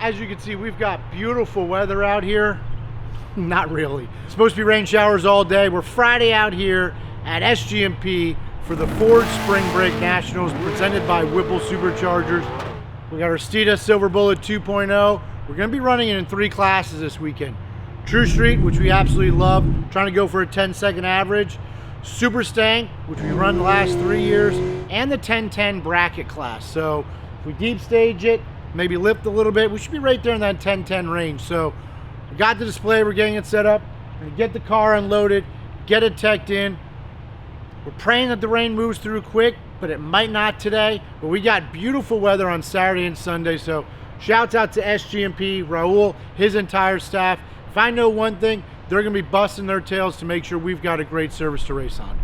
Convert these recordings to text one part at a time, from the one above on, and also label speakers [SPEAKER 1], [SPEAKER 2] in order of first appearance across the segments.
[SPEAKER 1] As you can see, we've got beautiful weather out here. Not really. It's supposed to be rain showers all day. We're Friday out here at SGMP for the Ford Spring Break Nationals presented by Whipple Superchargers. We got our Steeda Silver Bullet 2.0. We're going to be running it in 3 classes this weekend. True Street, which we absolutely love, trying to go for a 10-second average. Super Stang, which we run the last 3 years, and the 10-10 bracket class. So if we deep stage it, maybe lift a little bit, we should be right there in that 10-10 range. So we got the display, we're getting it set up, we're gonna get the car unloaded, get it teched in. We're praying that the rain moves through quick, but it might not today. But we got beautiful weather on Saturday and Sunday, so shouts out to SGMP, Raul, his entire staff. If I know one thing, they're gonna be busting their tails to make sure we've got a great service to race on.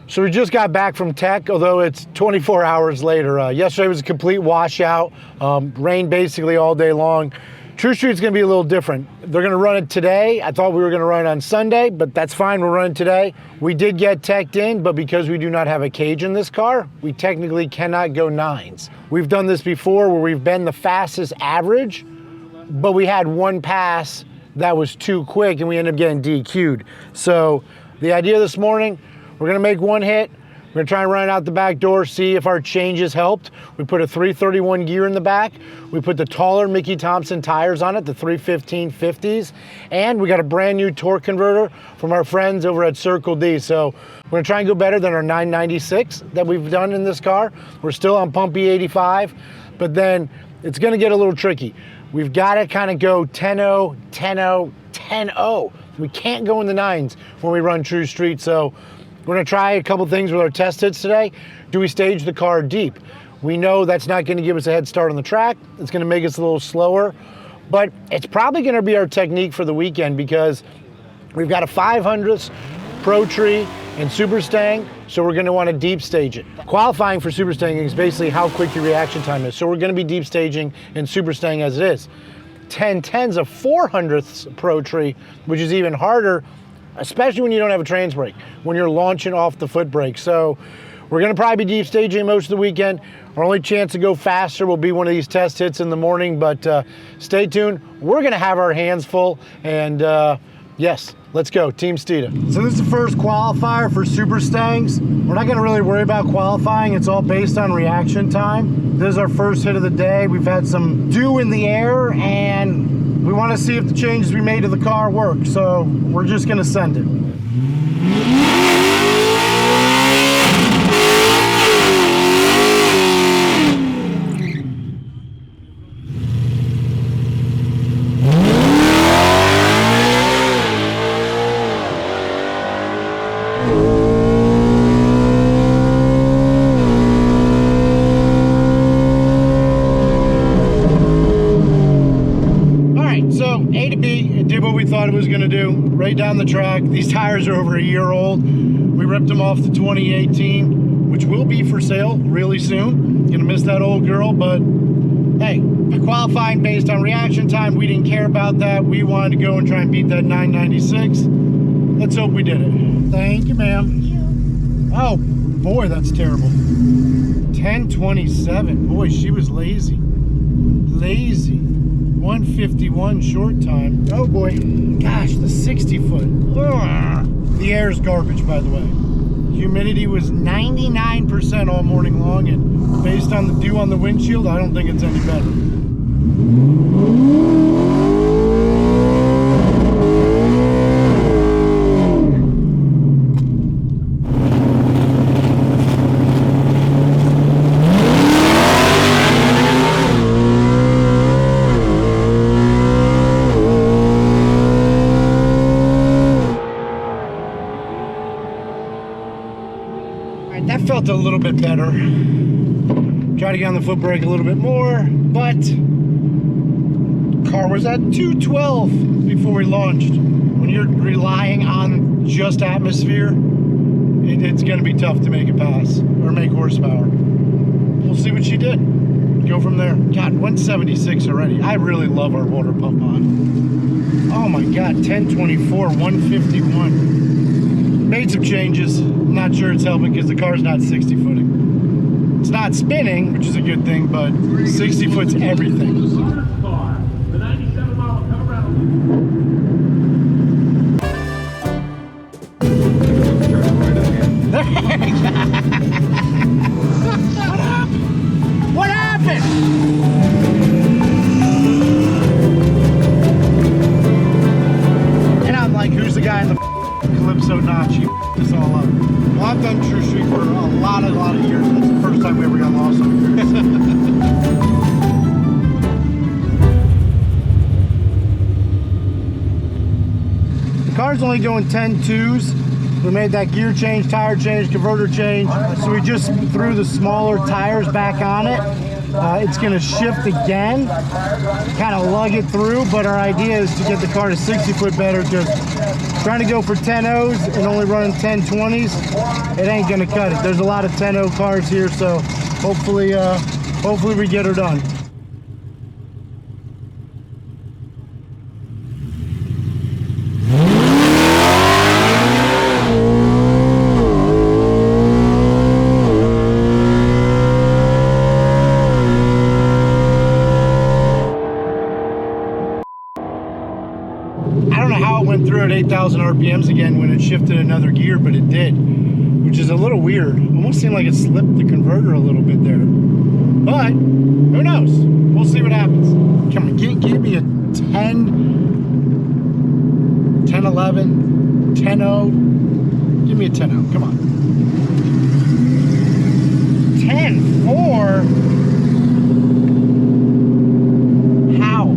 [SPEAKER 1] So we just got back from tech, although it's 24 hours later. Yesterday was a complete washout, rained basically all day long. True Street's gonna be a little different. They're gonna run it today. I thought we were gonna run it on Sunday, but that's fine, we're running today. We did get teched in, but because we do not have a cage in this car, we technically cannot go 9s. We've done this before where we've been the fastest average, but we had one pass that was too quick and we ended up getting DQ'd. So the idea this morning, we're gonna make one hit. We're gonna try and run it out the back door, see if our changes helped. We put a 331 gear in the back. We put the taller Mickey Thompson tires on it, the 315/50s. And we got a brand new torque converter from our friends over at Circle D. So we're gonna try and go better than our 996 that we've done in this car. We're still on pump E85, but then it's gonna get a little tricky. We've gotta kind of go 10-0, 10-0, 10-0. We can't go in the 9s when we run True Street. So we're gonna try a couple things with our test hits today. Do we stage the car deep? We know that's not gonna give us a head start on the track. It's gonna make us a little slower, but it's probably gonna be our technique for the weekend because we've got a 500th Pro Tree and Super Stang, so we're gonna wanna deep stage it. Qualifying for Super Stang is basically how quick your reaction time is, so we're gonna be deep staging in Super Stang as it is. 1010's a 400th Pro Tree, which is even harder, especially when you don't have a trans brake, when you're launching off the foot brake. So we're gonna probably be deep staging most of the weekend. Our only chance to go faster will be one of these test hits in the morning, but stay tuned. We're gonna have our hands full, and yes, let's go, Team Steeda. So this is the first qualifier for Super Stangs. We're not gonna really worry about qualifying. It's all based on reaction time. This is our first hit of the day. We've had some dew in the air, and we want to see if the changes we made to the car work, so we're just going to send it. A to B, it did what we thought it was going to do, right down the track. These tires are over a year old. We ripped them off the 2018, which will be for sale really soon. Gonna miss that old girl, but hey, qualifying based on reaction time, we didn't care about that. We wanted to go and try and beat that 996. Let's hope we did it. Thank you, ma'am. Oh, boy, that's terrible. 1027, boy, she was lazy. Lazy. 151 short time. Oh boy, gosh, the 60 foot. Ugh. The air is garbage, by the way. Humidity was 99% all morning long, and based on the dew on the windshield, I don't think it's any better. That felt a little bit better. Try to get on the foot brake a little bit more, but car was at 212 before we launched. When you're relying on just atmosphere, it's going to be tough to make it pass or make horsepower. We'll see what she did. Go from there. God, 176 already. I really love our water pump on. Oh my God, 1024, 151. Made some changes. Not sure it's helping because the car's not 60 footing. It's not spinning, which is a good thing, but 60 foot's everything.
[SPEAKER 2] The 97 model come around.
[SPEAKER 1] What happened? And I'm like, who's the guy in the Calypso notch? He this all up. Well, I've done True Street for a lot of years. That's the first time we ever got lost on it. The car's only going 10.2s. We made that gear change, tire change, converter change. So we just threw the smaller tires back on it. It's gonna shift again, kind of lug it through, but our idea is to get the car to 60 foot better because trying to go for 10.0s and only running 10.20s, it ain't gonna cut it. There's a lot of 10.0 cars here, so hopefully we get her done. Through at 8,000 RPMs again when it shifted another gear, but it did, which is a little weird. Almost seemed like it slipped the converter a little bit there, but who knows? We'll see what happens. Come on, give me a 10, 10, 11, 10.0. Give me a 10.0. Come on. 10.4. How?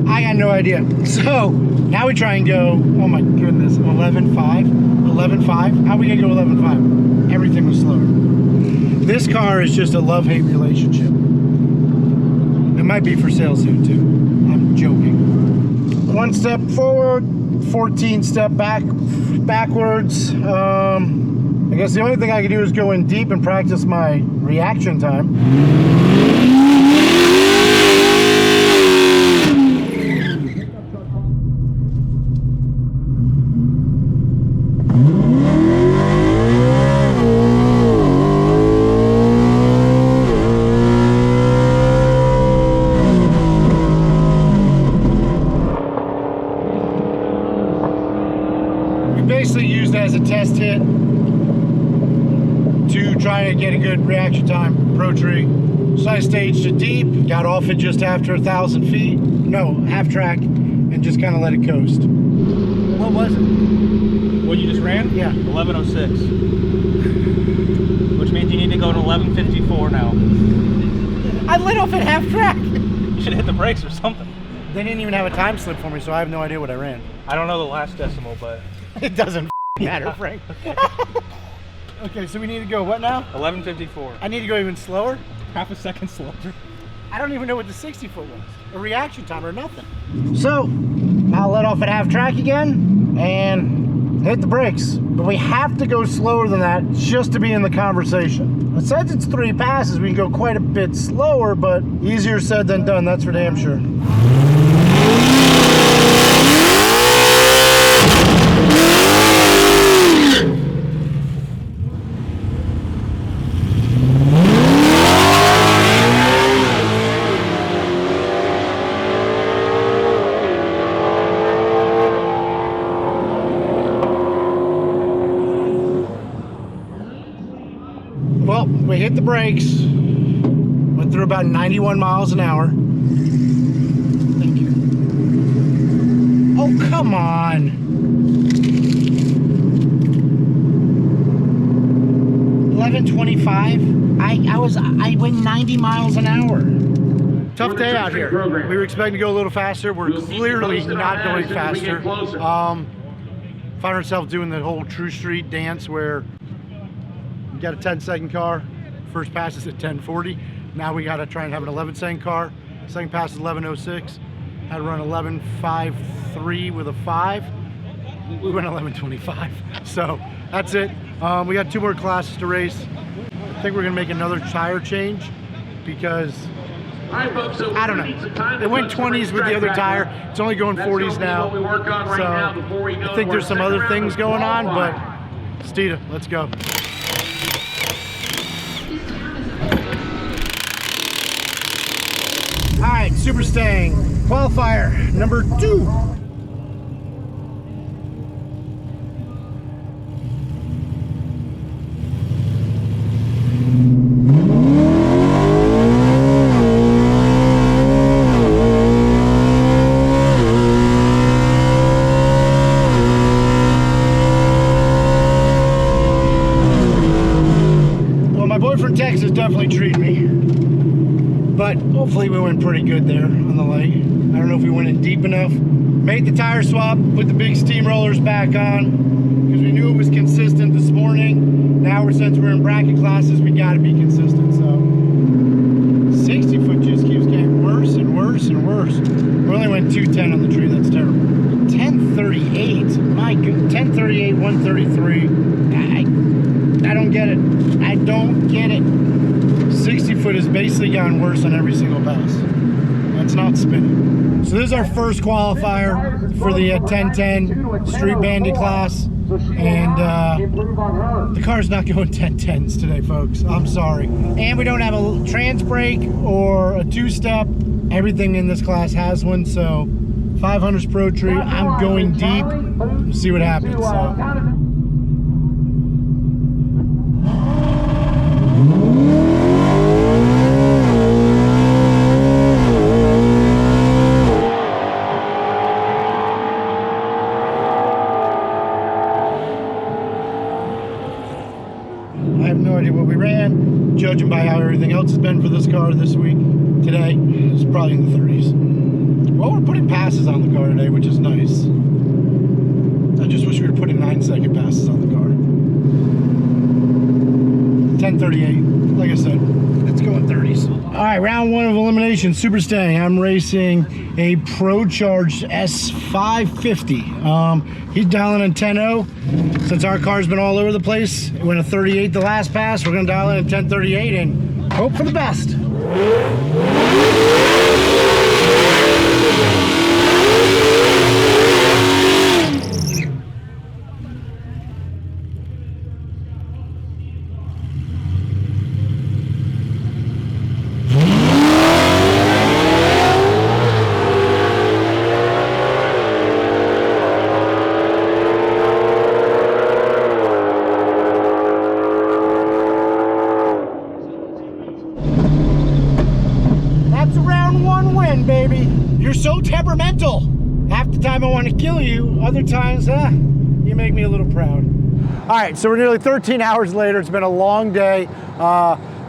[SPEAKER 1] I got no idea. So now we try and go, oh my goodness, 11.5, 11.5. How are we gonna go 11.5? Everything was slower. This car is just a love-hate relationship. It might be for sale soon too. I'm joking. 1 step forward, 14 step backwards. I guess the only thing I can do is go in deep and practice my reaction time. Basically used as a test hit to try to get a good reaction time, pro tree. So I staged it deep, got off it just after 1,000 feet, no, half track, and just kind of let it coast. What was it?
[SPEAKER 2] What you just ran?
[SPEAKER 1] Yeah.
[SPEAKER 2] 11.06. Which means you need to go to 11.54 now.
[SPEAKER 1] I lit off at half track.
[SPEAKER 2] You should hit the brakes or something.
[SPEAKER 1] They didn't even have a time slip for me, so I have no idea what I ran.
[SPEAKER 2] I don't know the last decimal, but
[SPEAKER 1] it doesn't matter, Frank. Okay, so we need to go what now?
[SPEAKER 2] 11.54.
[SPEAKER 1] I need to go even slower?
[SPEAKER 2] Half a second slower.
[SPEAKER 1] I don't even know what the 60 foot was. A reaction time or nothing. So, I'll let off at half track again and hit the brakes. But we have to go slower than that just to be in the conversation. But since it's 3 passes, we can go quite a bit slower, but easier said than done, that's for damn sure. Well, we hit the brakes, went through about 91 miles an hour. Thank you. Oh, come on. 11:25. I went 90 miles an hour. Tough day out here. We were expecting to go a little faster. We're clearly not going faster. Find ourselves doing the whole True Street dance where we got a 10-second car. First pass is at 10:40. Now we got to try and have an 11-second car. Second pass is 11:06. had to run 11.53 with a 5. We went 11.25. So that's it. We got 2 more classes to race. I think we're gonna make another tire change because I don't know. It went 20s with the other tire. It's only going 40s now. So I think there's some other things going on, but Steeda, let's go. All right, Super Stang, qualifier number 2. Texas definitely treated me, but hopefully we went pretty good there on the leg. I don't know if we went in deep enough. Made the tire swap, put the big steamrollers back on because we knew it was consistent this morning. Now since we're in bracket classes, we got to be consistent. So 60 foot just keeps getting worse and worse and worse. We only went 210 on the tree. That's terrible. 1038. My God, 1038, 133. I don't get it. I don't get it. 60 foot has basically gotten worse on every single pass. That's not spinning. So this is our first qualifier for the 1010 Street Bandit class. And the car's not going 1010s today, folks. I'm sorry. And we don't have a trans brake or a 2-step. Everything in this class has one. So 500's Pro Tree. I'm going deep. We'll see what happens. So. Judging by how everything else has been for this car this week, today, it's probably in the 30s. Well, we're putting passes on the car today, which is nice. I just wish we were putting 9-second passes on the car. 10:38, like I said, it's going 30s. All right, round 1 of elimination, Super Stang. I'm racing a Pro Charged S550. He's dialing in 10.0. Since our car's been all over the place, it went a 38 the last pass. We're gonna dial in at 10:38 and hope for the best. Baby, you're so temperamental. Half the time I want to kill you, other times, you make me a little proud. All right, so we're nearly 13 hours later. It's been a long day.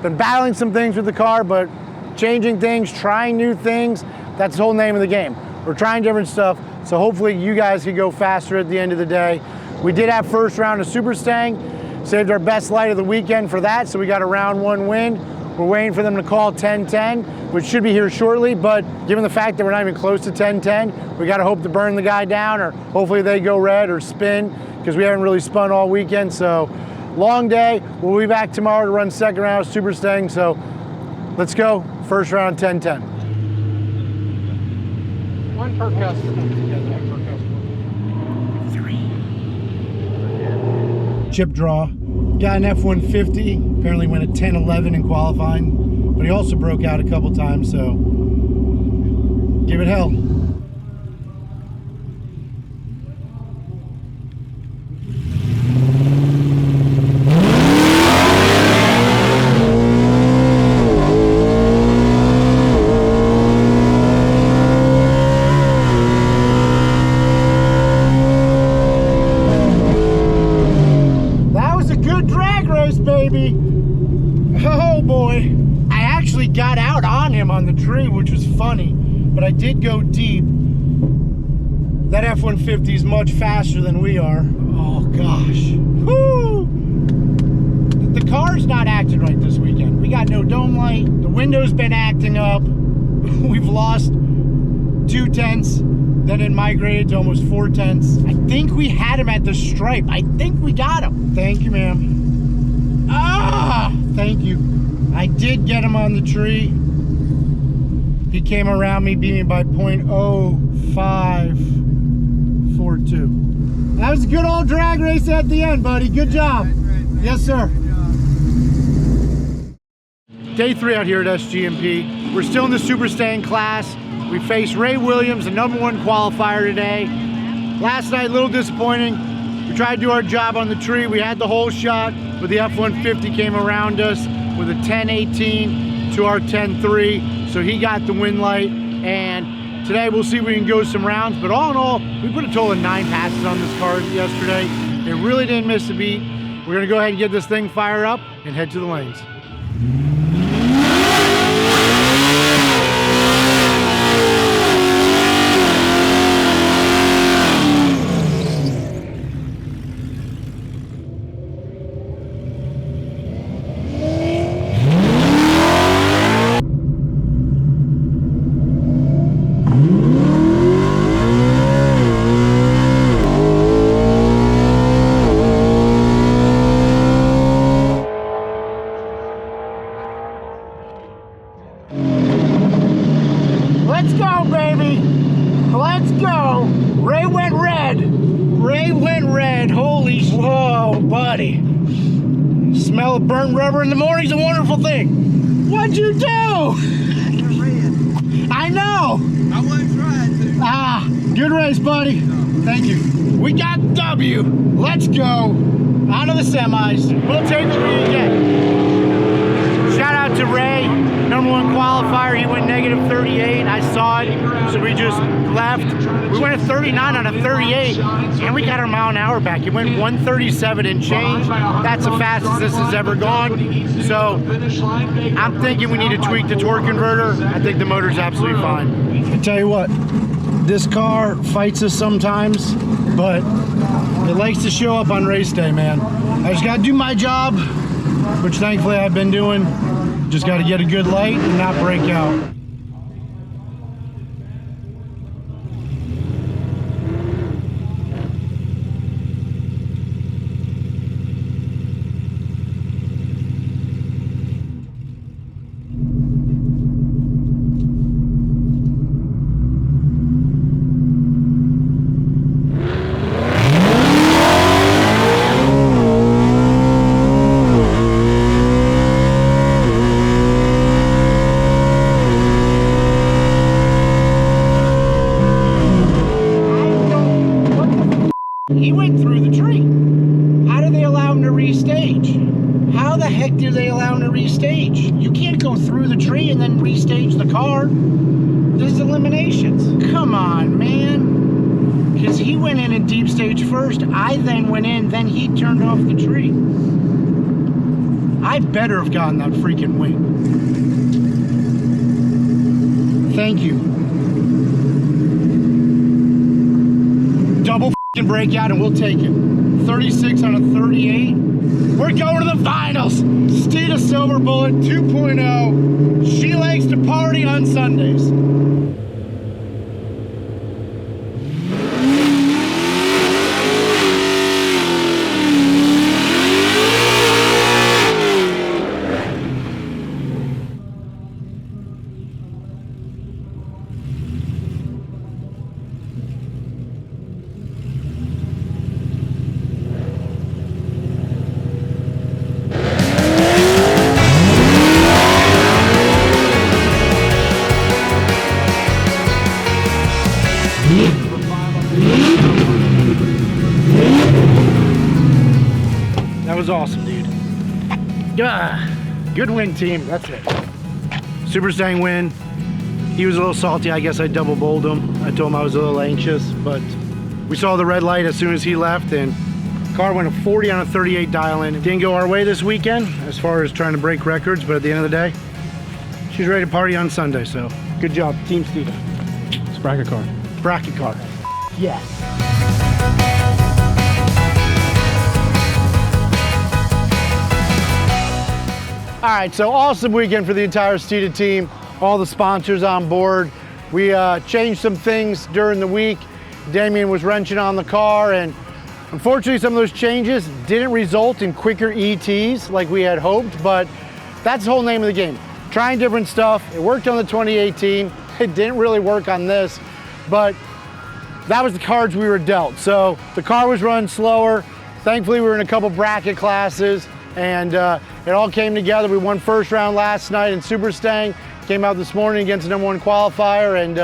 [SPEAKER 1] Been battling some things with the car, but changing things, trying new things. That's the whole name of the game. We're trying different stuff, so hopefully you guys can go faster at the end of the day. We did have first round of Super Stang. Saved our best light of the weekend for that, so we got a round 1 win. We're waiting for them to call 10:10, which should be here shortly, but given the fact that we're not even close to 10:10, we gotta hope to burn the guy down, or hopefully they go red or spin, because we haven't really spun all weekend. So long day. We'll be back tomorrow to run second round of Super Stang, so let's go. First round 10:10. One per customer. 3. Chip draw. Got an F-150, apparently went at 10:11 in qualifying, but he also broke out a couple times, so give it hell. Baby. Oh boy. I actually got out on him on the tree, which was funny, but I did go deep. That F-150 is much faster than we are. Oh gosh. Woo! The car's not acting right this weekend. We got no dome light. The window's been acting up. We've lost 2 2 tenths, then it migrated to almost 4 tenths. I think we had him at the stripe. I think we got him. Thank you, ma'am. Ah, thank you. I did get him on the tree. He came around me, beat me by 0.0542. That was a good old drag race at the end, buddy. Good job. Yes, sir. Day 3 out here at SGMP. We're still in the Super Stang class. We faced Ray Williams, the #1 qualifier today. Last night, a little disappointing. We tried to do our job on the tree. We had the whole shot, but the F-150 came around us with a 10.18 to our 10.3. So he got the win light, and today we'll see if we can go some rounds. But all in all, we put a total of 9 passes on this car yesterday. It really didn't miss a beat. We're gonna go ahead and get this thing fired up and head to the lanes. Let's go, baby. Let's go. Ray went red. Ray went red. Holy, whoa, buddy. Smell of burnt rubber in the morning's a wonderful thing. What'd you do? I know.
[SPEAKER 3] I wasn't trying to.
[SPEAKER 1] Ah, good race, buddy. Thank you. We got W. Let's go. Out of the semis. We'll take what we get. Shout out to Ray, #1 qualifier. He went -38. I saw it, so we just left. We went at 39 on a 38, and we got our mile an hour back. It went 137 and change. That's the fastest this has ever gone. So I'm thinking we need to tweak the torque converter. I think the motor's absolutely fine. I tell you what, this car fights us sometimes, but it likes to show up on race day, man. I just got to do my job, which thankfully I've been doing. Just got to get a good light and not break out. He went through the tree. How do they allow him to restage? How the heck do they allow him to restage? You can't go through the tree and then restage the car. This is eliminations. Come on, man. Because he went in deep stage first. I then went in, then he turned off the tree. I better have gotten that freaking wing. Thank you. Double breakout and we'll take it. 36 on a 38. We're going to the finals. Steeda Silver Bullet 2.0. She likes to party on Sundays. That was awesome, dude. Good win, team. That's it. Super Stang win. He was a little salty. I guess I double bowled him. I told him I was a little anxious, but we saw the red light as soon as he left, and car went a 40 on a 38 dial in. It didn't go our way this weekend as far as trying to break records, but at the end of the day, she's ready to party on Sunday, so good job, Team Steeda.
[SPEAKER 2] It's a bracket car.
[SPEAKER 1] Bracket car. Yes. All right, so awesome weekend for the entire Steeda team. All the sponsors on board. We changed some things during the week. Damien was wrenching on the car, and unfortunately some of those changes didn't result in quicker ETs like we had hoped, but that's the whole name of the game. Trying different stuff. It worked on the 2018. It didn't really work on this, but that was the cards we were dealt. So the car was running slower. Thankfully, we were in a couple bracket classes, and it all came together. We won first round last night in Super Stang. Came out this morning against the #1 qualifier, and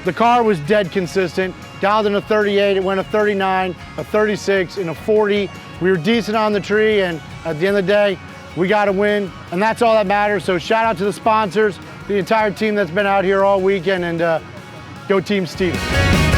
[SPEAKER 1] the car was dead consistent. Dialed in a 38, it went a 39, a 36, and a 40. We were decent on the tree, and at the end of the day, we got to win, and that's all that matters. So shout out to the sponsors, the entire team that's been out here all weekend, and go Team Steeda.